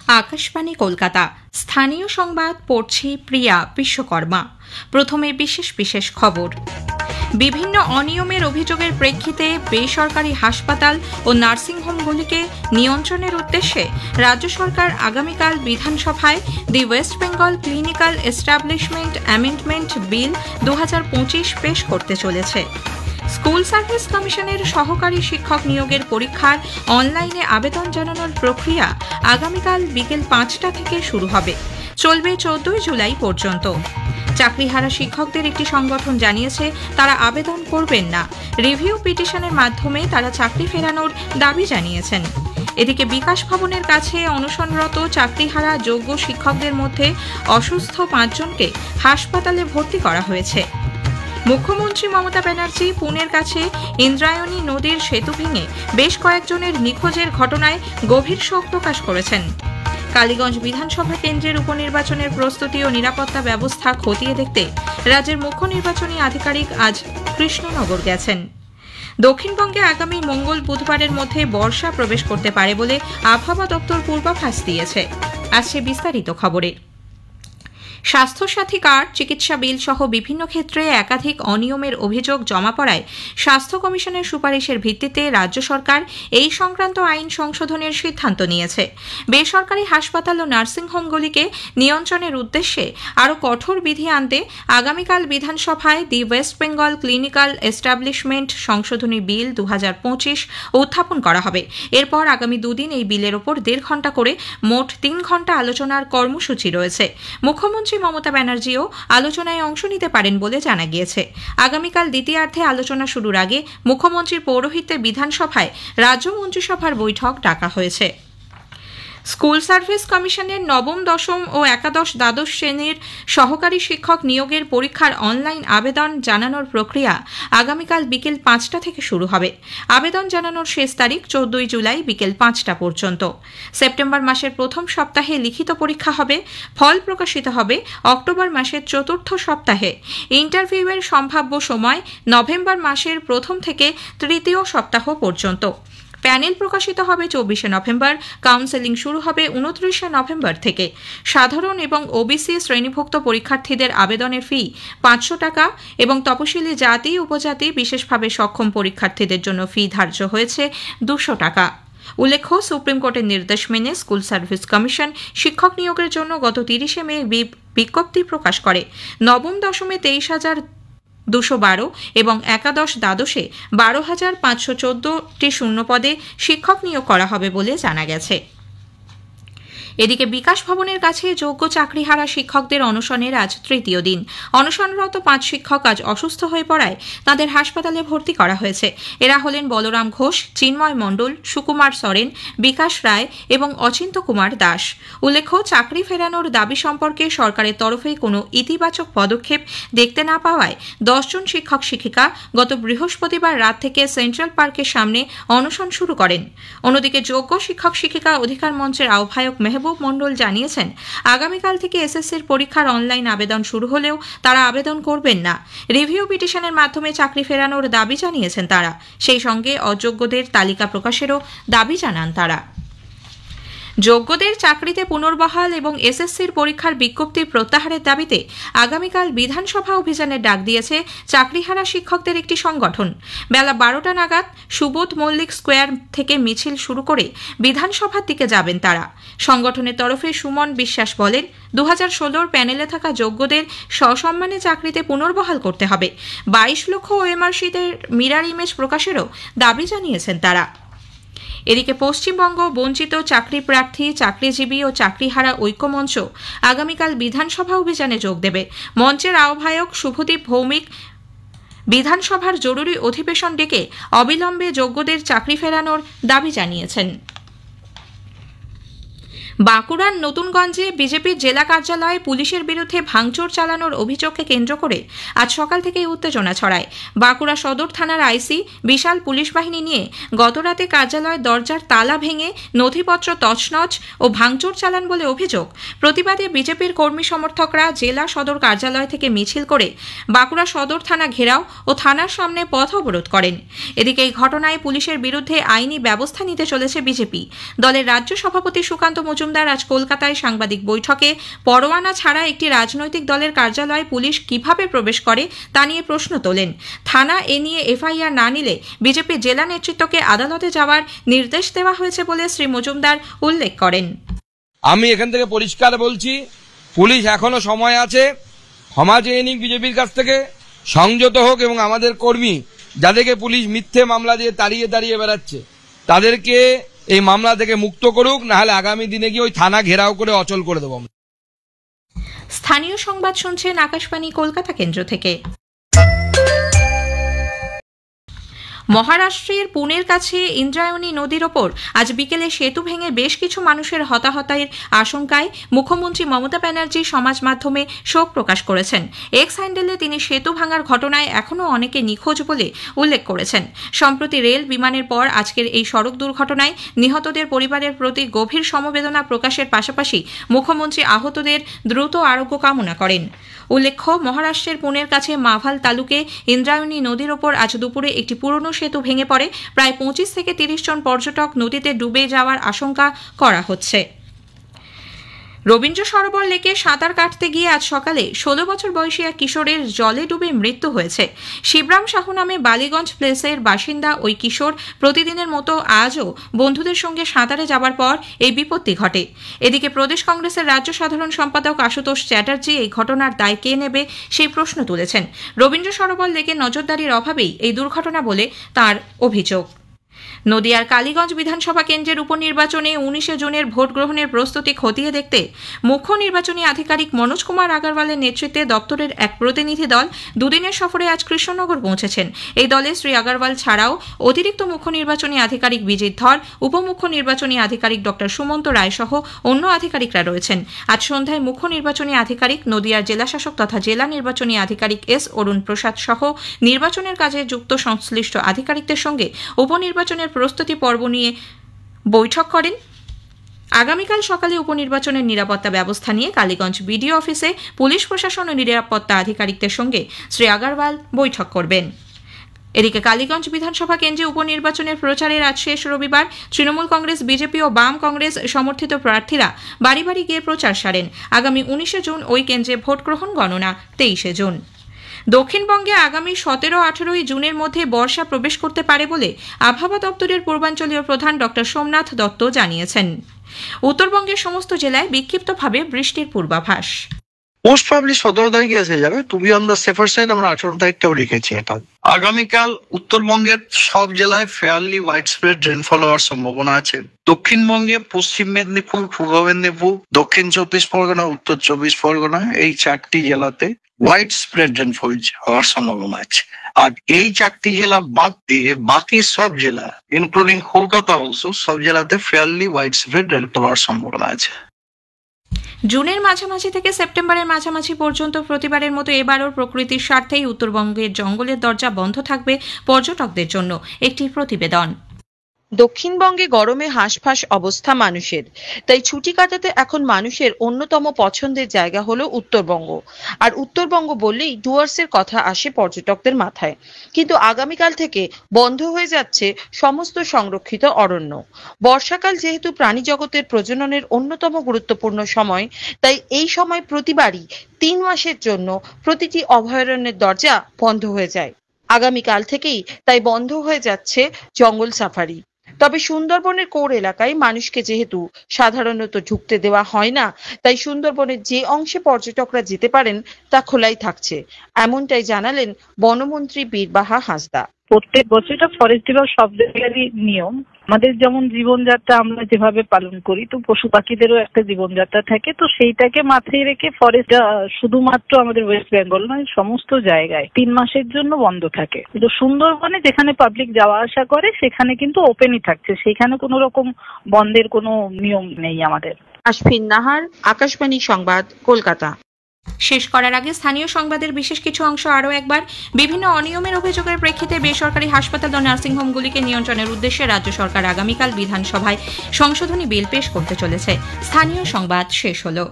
আকাশবাণী কলকাতা স্থানীয় সংবাদ পড়ছি প্রিয়া বিশ্বকর্মা। প্রথমে বিশেষ বিশেষ খবর। বিভিন্ন অনিয়মের অভিযোগের প্রেক্ষিতে বেসরকারি হাসপাতাল ও নার্সিংহোমগুলিকে নিয়ন্ত্রণের উদ্দেশ্যে রাজ্য সরকার আগামীকাল বিধানসভায় the West Bengal clinical establishment amendment bill 2025 পেশ করতে চলেছে। স্কুল সার্ভিস কমিশনের সহকারী শিক্ষক নিয়োগের পরীক্ষার অনলাইনে আবেদন জানানোর প্রক্রিয়া আগামীকাল বিকেল 5টা থেকে শুরু হবে, চলবে 14 জুলাই পর্যন্ত। চাকরিহারা শিক্ষকদের একটি সংগঠন জানিয়েছে তারা আবেদন করবেন না, রিভিউ পিটিশনের মাধ্যমে তারা চাকরি ফেরানোর দাবি জানিয়েছেন। এদিকে বিকাশ ভবনের কাছে অনশনরত চাকরিহারা যোগ্য শিক্ষকদের মধ্যে অসুস্থ 5 জনকে হাসপাতালে ভর্তি করা হয়েছে। মুখ্যমন্ত্রী মমতা ব্যানার্জি পুনের কাছে ইন্দ্রায়ণী নদীর সেতু ভেঙে বেশ কয়েকজনের নিখোঁজের ঘটনায় গভীর শোক প্রকাশ করেছেন। কালীগঞ্জ বিধানসভা কেন্দ্রের উপনির্বাচনের প্রস্তুতি ও নিরাপত্তা ব্যবস্থা খতিয়ে দেখতে রাজ্যের মুখ্য নির্বাচনী আধিকারিক আজ কৃষ্ণনগর গেছেন। দক্ষিণবঙ্গে আগামী মঙ্গল বুধবারের মধ্যে বর্ষা প্রবেশ করতে পারে বলে আবহাওয়া দপ্তর পূর্বাভাস দিয়েছে। আসছে বিস্তারিত খবরে। স্বাস্থ্যসাথী কার্ড, চিকিৎসা বিল সহ বিভিন্ন ক্ষেত্রে একাধিক অনিয়মের অভিযোগ জমা পড়ায় স্বাস্থ্য কমিশনের সুপারিশের ভিত্তিতে রাজ্য সরকার এই সংক্রান্ত আইন সংশোধনের সিদ্ধান্ত নিয়েছে। বেসরকারি হাসপাতাল ও নার্সিংহোমগুলিকে নিয়ন্ত্রণের উদ্দেশ্যে আরও কঠোর বিধি আনতে আগামীকাল বিধানসভায় the West Bengal clinical establishment সংশোধনী বিল 2025 উত্থাপন করা হবে। এরপর আগামী দুদিন এই বিলের ওপর 1.5 ঘণ্টা করে মোট 3 ঘণ্টা আলোচনার কর্মসূচি রয়েছে। মুখ্যমন্ত্রী মমতা ব্যানার্জিও আলোচনায় অংশ নিতে পারেন বলে জানা গিয়েছে। আগামীকাল দ্বিতীয়ার্ধে আলোচনা শুরুর আগে মুখ্যমন্ত্রীর পৌরোহিত্যে বিধানসভায় রাজ্য মন্ত্রিসভার বৈঠক ডাকা হয়েছে। স্কুল সার্ভিস কমিশনের নবম, দশম ও একাদশ দ্বাদশ শ্রেণীর সহকারী শিক্ষক নিয়োগের পরীক্ষার অনলাইন আবেদন জানানোর প্রক্রিয়া আগামীকাল বিকেল 5টা থেকে শুরু হবে। আবেদন জানানোর শেষ তারিখ 14 জুলাই বিকেল 5টা পর্যন্ত। সেপ্টেম্বর মাসের প্রথম সপ্তাহে লিখিত পরীক্ষা হবে। ফল প্রকাশিত হবে অক্টোবর মাসের 4র্থ সপ্তাহে। ইন্টারভিউয়ের সম্ভাব্য সময় নভেম্বর মাসের প্রথম থেকে 3য় সপ্তাহ পর্যন্ত। প্যানেল প্রকাশিত হবে 24 নভেম্বর। কাউন্সেলিং শুরু হবে 29 নভেম্বর থেকে। সাধারণ এবং ওবিসি শ্রেণীভুক্ত পরীক্ষার্থীদের আবেদনের ফি 500 টাকা এবং তপশিলি জাতি উপজাতি বিশেষভাবে সক্ষম পরীক্ষার্থীদের জন্য ফি ধার্য হয়েছে 200 টাকা। উল্লেখ্য, সুপ্রিম কোর্টের নির্দেশ মেনে স্কুল সার্ভিস কমিশন শিক্ষক নিয়োগের জন্য গত 30 মে বিজ্ঞপ্তি প্রকাশ করে। নবম দশমে 23,212 এবং একাদশ দ্বাদশে 12,514টি শূন্য পদে শিক্ষক নিয়োগ করা হবে বলে জানা গেছে। এদিকে বিকাশ ভবনের কাছে যোগ্য চাকরিহারা শিক্ষকদের অনশনের আজ 3য় দিন। অনশনরত 5 শিক্ষক আজ অসুস্থ হয়ে পড়ায় তাদের হাসপাতালে ভর্তি করা হয়েছে। এরা হলেন বলরাম ঘোষ, চিন্ময় মণ্ডল, সুকুমার সরেন, বিকাশ রায় এবং অচিন্ত কুমার দাস। উল্লেখ্য, চাকরি ফেরানোর দাবি সম্পর্কে সরকারের তরফে কোনো ইতিবাচক পদক্ষেপ দেখতে না পাওয়ায় 10 জন শিক্ষক শিক্ষিকা গত বৃহস্পতিবার রাত থেকে সেন্ট্রাল পার্কের সামনে অনশন শুরু করেন। অন্যদিকে যোগ্য শিক্ষক শিক্ষিকা অধিকার মঞ্চের আহ্বায়ক মেহবুব মণ্ডল জানিয়েছেন, আগামীকাল থেকে এসএসসির পরীক্ষার অনলাইন আবেদন শুরু হলেও তারা আবেদন করবেন না। রিভিউ পিটিশনের মাধ্যমে চাকরি ফেরানোর দাবি জানিয়েছেন তারা। সেই সঙ্গে অযোগ্যদের তালিকা প্রকাশেরও দাবি জানান তারা। যোগ্যদের চাকরিতে পুনর্বহাল এবং এসএসসির পরীক্ষার বিজ্ঞপ্তি প্রত্যাহারের দাবিতে আগামীকাল বিধানসভা অভিযানের ডাক দিয়েছে চাকরিহারা শিক্ষকদের একটি সংগঠন। বেলা 12টা নাগাদ সুবোধ মল্লিক স্কোয়ার থেকে মিছিল শুরু করে বিধানসভার দিকে যাবেন তারা। সংগঠনের তরফে সুমন বিশ্বাস বলেন, 2016 প্যানেলে থাকা যোগ্যদের সসম্মানে চাকরিতে পুনর্বহাল করতে হবে। 22 লক্ষ ওএমআরসিতে মিরার ইমেজ প্রকাশেরও দাবি জানিয়েছেন তারা। এদিকে পশ্চিমবঙ্গ বঞ্চিত চাকরি প্রার্থী, চাকরিজীবী ও চাকরিহারা ঐক্যমঞ্চ আগামীকাল বিধানসভা অভিযানে যোগ দেবে। মঞ্চের আহ্বায়ক শুভদীপ ভৌমিক বিধানসভার জরুরি অধিবেশন ডেকে অবিলম্বে যোগ্যদের চাকরি ফেরানোর দাবি জানিয়েছেন। বাঁকুড়ার নতুনগঞ্জে বিজেপির জেলা কার্যালয়ে পুলিশের বিরুদ্ধে ভাঙচুর চালানোর অভিযোগকে কেন্দ্র করে আজ সকাল থেকেই উত্তেজনা ছড়ায়। বাঁকুড়া সদর থানার আইসি বিশাল পুলিশ বাহিনী নিয়ে গতরাতে কার্যালয়ের দরজার তালা ভেঙে নথিপত্র তছনছ ও ভাঙচুর চালান বলে অভিযোগ। প্রতিবাদে বিজেপির কর্মী সমর্থকরা জেলা সদর কার্যালয় থেকে মিছিল করে বাঁকুড়া সদর থানা ঘেরাও ও থানার সামনে পথ অবরোধ করেন। এদিকে এই ঘটনায় পুলিশের বিরুদ্ধে আইনি ব্যবস্থা নিতে চলেছে বিজেপি। দলের রাজ্য সভাপতি সুকান্ত মজুমদার মজুমদার আজ কলকাতায় সাংবাদিক বৈঠকে পরোয়ানা ছাড়া একটি রাজনৈতিক দলের কার্যালয়ে পুলিশ কিভাবে প্রবেশ করে তা নিয়ে প্রশ্ন তোলেন। থানা এ নিয়ে এফআইআর না নিলে বিজেপি জেলা নেতৃত্বকে আদালতে যাওয়ার নির্দেশ দেওয়া হয়েছে বলে শ্রী মজুমদার উল্লেখ করেন। আমি এখান থেকে পরিষ্কার বলছি, পুলিশ এখনো সময় আছে, ক্ষমা চেয়ে নিক বিজেপির কাছ থেকে, সংযত হোক এবং আমাদের কর্মী যাদেরকে পুলিশ মিথ্যে মামলা দিয়ে তাড়িয়ে তাড়িয়ে বেড়াচ্ছে তাদেরকে এই মামলা থেকে মুক্ত করুক, না হলে আগামী দিনে গিয়ে ওই থানা ঘেরাও করে অচল করে দেবো। স্থানীয় সংবাদ শুনছেন আকাশবাণী কলকাতা কেন্দ্র থেকে। মহারাষ্ট্রের পুনের কাছে ইন্দ্রায়ণী নদীর ওপর আজ বিকেলে সেতু ভেঙে বেশ কিছু মানুষের হতাহতের আশঙ্কায় মুখ্যমন্ত্রী মমতা ব্যানার্জি সমাজ মাধ্যমে শোক প্রকাশ করেছেন। এক্স হ্যান্ডেলে তিনি সেতু ভাঙার ঘটনায় এখনও অনেকে নিখোঁজ বলে উল্লেখ করেছেন। সম্প্রতি রেল বিমানের পর আজকের এই সড়ক দুর্ঘটনায় নিহতদের পরিবারের প্রতি গভীর সমবেদনা প্রকাশের পাশাপাশি মুখ্যমন্ত্রী আহতদের দ্রুত আরোগ্য কামনা করেন। উল্লেখ্য, মহারাষ্ট্রের পুনের কাছে মাভাল তালুকে ইন্দ্রায়ণী নদীর ওপর আজ দুপুরে একটি পুরনো সেতু ভেঙে পড়ে প্রায় 25 থেকে 30 জন পর্যটক নদীতে ডুবে যাওয়ার আশঙ্কা করা হচ্ছে। রবীন্দ্র সরোবর লেকে সাঁতার কাটতে গিয়ে আজ সকালে 16 বছর বয়সী এক কিশোরের জলে ডুবে মৃত্যু হয়েছে। শিবরাম সাহু নামে বালিগঞ্জ প্লেসের বাসিন্দা ওই কিশোর প্রতিদিনের মতো আজও বন্ধুদের সঙ্গে সাঁতারে যাবার পর এই বিপত্তি ঘটে। এদিকে প্রদেশ কংগ্রেসের রাজ্য সাধারণ সম্পাদক আশুতোষ চ্যাটার্জি এই ঘটনার দায় কে নেবে সেই প্রশ্ন তুলেছেন। রবীন্দ্র সরোবর লেকে নজরদারির অভাবেই এই দুর্ঘটনা বলে তাঁর অভিযোগ। নদিয়ার কালীগঞ্জ বিধানসভা কেন্দ্রের উপনির্বাচনে 19 জুনের ভোট গ্রহণের প্রস্তুতি খতিয়ে দেখতে মুখ্য নির্বাচনী আধিকারিক মনোজ কুমার আগরওয়ালের নেতৃত্বে দপ্তরের এক প্রতিনিধি দল দুদিনের সফরে আজ কৃষ্ণনগর পৌঁছেছেন। এই দলে শ্রী আগরওয়াল ছাড়াও অতিরিক্ত মুখ্য নির্বাচনী আধিকারিক বিজিত ধর, উপমুখ্য নির্বাচনী আধিকারিক ডক্টর সুমন্ত রায় সহ অন্য আধিকারিকরা রয়েছেন। আজ সন্ধ্যায় মুখ্য নির্বাচনী আধিকারিক, নদিয়ার জেলাশাসক তথা জেলা নির্বাচনী আধিকারিক এস অরুণ প্রসাদ সহ নির্বাচনের কাজে যুক্ত সংশ্লিষ্ট আধিকারিকদের সঙ্গে উপনির্বাচনের প্রস্তুতি পর্ব নিয়ে বৈঠক করেন। আগামীকাল সকালে উপনির্বাচনের নিরাপত্তা ব্যবস্থা নিয়ে কালীগঞ্জ বিডিও অফিসে পুলিশ প্রশাসন ও নিরাপত্তা আধিকারিকদের সঙ্গে শ্রী আগরওয়াল বৈঠক করবেন। এদিকে কালীগঞ্জ বিধানসভা কেন্দ্রে উপনির্বাচনের প্রচারের আজ শেষ রবিবার। তৃণমূল কংগ্রেস, বিজেপি ও বাম কংগ্রেস সমর্থিত প্রার্থীরা বাড়ি বাড়ি গিয়ে প্রচার সারেন। আগামী 19 জুন ওই কেন্দ্রে ভোট গ্রহণ, গণনা 23 জুন। দক্ষিণবঙ্গে আগামী 17-18 জুনের মধ্যে বর্ষা প্রবেশ করতে পারে বলে আবহাওয়া দপ্তরের পূর্বাঞ্চলীয় প্রধান ডক্টর সোমনাথ দত্ত জানিয়েছেন। উত্তরবঙ্গের সমস্ত জেলায় বিক্ষিপ্তভাবে বৃষ্টির পূর্বাভাস। মোস্ট প্রবাবলি 17 তারিখে এসে যাবে। To be on the safer side আমরা 18 তারিখটাও রেখেছি। এটা আগামীকাল উত্তরবঙ্গের সব জেলায় ফেয়ারলি ওয়াইড স্প্রেড রেনফল হওয়ার সম্ভাবনা আছে। দক্ষিণবঙ্গে পশ্চিম মেদিনীপুর, পূর্ব মেদিনীপুর, দক্ষিণ 24 পরগনা, উত্তর 24 পরগনা এই 4টি জেলাতে ওয়াইড স্প্রেড রেনফল হওয়ার সম্ভাবনা আছে। আর এই 4টি জেলা বাদ দিয়ে বাকি সব জেলা ইনক্লুডিং কলকাতা অলসো সব জেলাতে ফেয়ারলি ওয়াইড স্প্রেড রেনফল হওয়ার সম্ভাবনা আছে। জুনের মাঝামাঝি থেকে সেপ্টেম্বরের মাঝামাঝি পর্যন্ত প্রতিবারের মতো এবারও প্রকৃতির স্বার্থেই উত্তরবঙ্গের জঙ্গলের দরজা বন্ধ থাকবে পর্যটকদের জন্য। একটি প্রতিবেদন। দক্ষিণবঙ্গে গরমে হাঁসফাঁস অবস্থা মানুষের, তাই ছুটি কাটাতে এখন মানুষের অন্যতম পছন্দের জায়গা হলো উত্তরবঙ্গ। আর উত্তরবঙ্গ বললেই ডুয়ার্সের কথা আসে পর্যটকদের মাথায়। কিন্তু আগামীকাল থেকে বন্ধ হয়ে যাচ্ছে সমস্ত সংরক্ষিত অরণ্য। বর্ষাকাল যেহেতু প্রাণী জগতের প্রজননের অন্যতম গুরুত্বপূর্ণ সময়, তাই এই সময় প্রতিবারই 3 মাসের জন্য প্রতিটি অভয়ারণ্যের দরজা বন্ধ হয়ে যায়। আগামীকাল থেকেই তাই বন্ধ হয়ে যাচ্ছে জঙ্গল সাফারি। তবে সুন্দরবনের কোর এলাকায় মানুষকে যেহেতু সাধারণত ঢুকতে দেওয়া হয় না, তাই সুন্দরবনের যে অংশে পর্যটকরা যেতে পারেন তা খোলাই থাকছে, এমনটাই জানালেন বনমন্ত্রী বীরবাহা হাঁসদা। প্রত্যেক বছর এটা ফরেস্ট ডিপার্টমেন্ট সব জায়গারই নিয়ম। আমাদের যেমন জীবনযাত্রা আমরা যেভাবে পালন করি, তো পশু পাখিদেরও একটা জীবনযাত্রা থাকে, তো সেইটাকে মাথায় রেখে ফরেস্ট শুধুমাত্র আমাদের ওয়েস্ট বেঙ্গল নয় সমস্ত জায়গায় 3 মাসের জন্য বন্ধ থাকে। কিন্তু সুন্দরবনে যেখানে পাবলিক যাওয়া আসা করে সেখানে কিন্তু ওপেনই থাকছে, সেখানে কোনো রকম বন্ধের কোনো নিয়ম নেই আমাদের। আশফিন নাহার, আকাশবাণী সংবাদ, কলকাতা। শেষ করার আগে স্থানীয় সংবাদের বিশেষ কিছু অংশ আরও একবার। বিভিন্ন অনিয়মের অভিযোগের প্রেক্ষিতে বেসরকারি হাসপাতাল ও নার্সিংহোমগুলিকে নিয়ন্ত্রণের উদ্দেশ্যে রাজ্য সরকার আগামীকাল বিধানসভায় সংশোধনী বিল পেশ করতে চলেছে। স্থানীয় সংবাদ শেষ হলো।